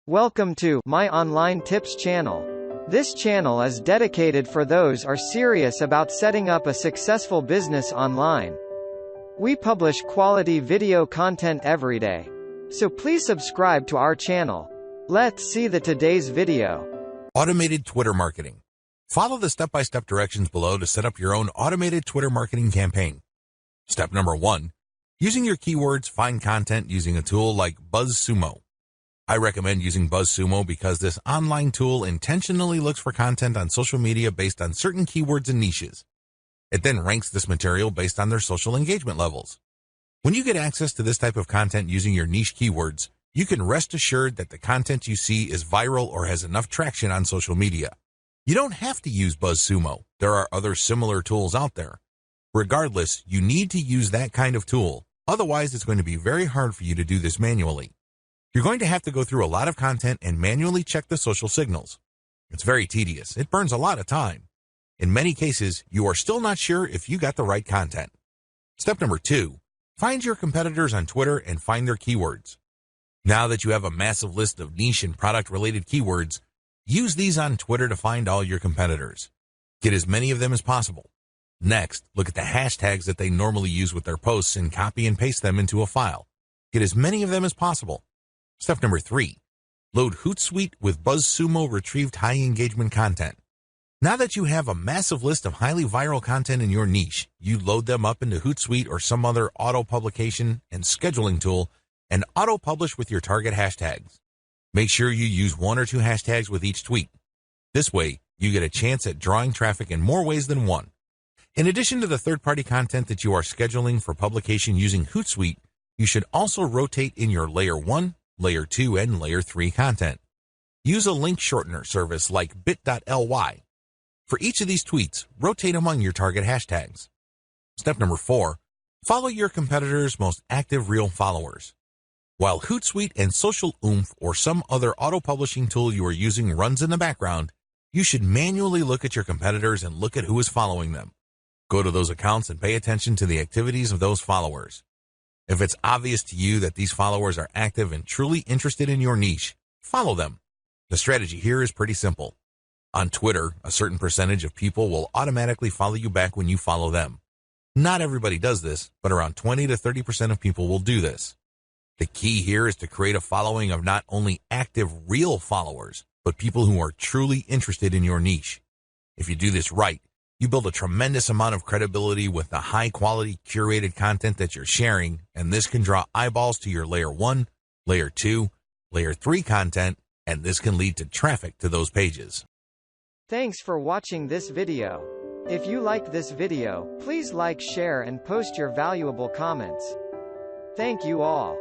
Welcome to My Online Tips channel. This channel is dedicated for those are serious about setting up a successful business online. We publish quality video content every day. So please subscribe to our channel. Let's see today's video. Automated Twitter marketing. Follow the step-by-step directions below to set up your own automated Twitter marketing campaign. Step number 1. Using your keywords, find content using a tool like BuzzSumo. I recommend using BuzzSumo because this online tool intentionally looks for content on social media based on certain keywords and niches. It then ranks this material based on their social engagement levels. When you get access to this type of content using your niche keywords, you can rest assured that the content you see is viral or has enough traction on social media. You don't have to use BuzzSumo. There are other similar tools out there. Regardless, you need to use that kind of tool. Otherwise, it's going to be very hard for you to do this manually. You're going to have to go through a lot of content and manually check the social signals. It's very tedious. It burns a lot of time. In many cases, you are still not sure if you got the right content. Step number 2, find your competitors on Twitter and find their keywords. Now that you have a massive list of niche and product-related keywords, use these on Twitter to find all your competitors. Get as many of them as possible. Next, look at the hashtags that they normally use with their posts and copy and paste them into a file. Get as many of them as possible. Step number 3, load HootSuite with BuzzSumo retrieved high engagement content. Now that you have a massive list of highly viral content in your niche, you load them up into HootSuite or some other auto-publication and scheduling tool and auto-publish with your target hashtags. Make sure you use 1 or 2 hashtags with each tweet. This way, you get a chance at drawing traffic in more ways than one. In addition to the third-party content that you are scheduling for publication using HootSuite, you should also rotate in your Layer 1, Layer 2, and Layer 3 content. Use a link shortener service like bit.ly. For each of these tweets, rotate among your target hashtags. Step number 4, follow your competitors' most active real followers. While HootSuite and Social Oomph or some other auto-publishing tool you are using runs in the background, you should manually look at your competitors and look at who is following them. Go to those accounts and pay attention to the activities of those followers. If it's obvious to you that these followers are active and truly interested in your niche, follow them. The strategy here is pretty simple. On Twitter, a certain percentage of people will automatically follow you back when you follow them. Not everybody does this, but around 20 to 30% of people will do this. The key here is to create a following of not only active real followers, but people who are truly interested in your niche. If you do this right, you build a tremendous amount of credibility with the high-quality curated content that you're sharing, and this can draw eyeballs to your Layer 1, Layer 2, Layer 3 content, and this can lead to traffic to those pages. Thanks for watching this video. If you liked this video, please like, share, and post your valuable comments. Thank you all.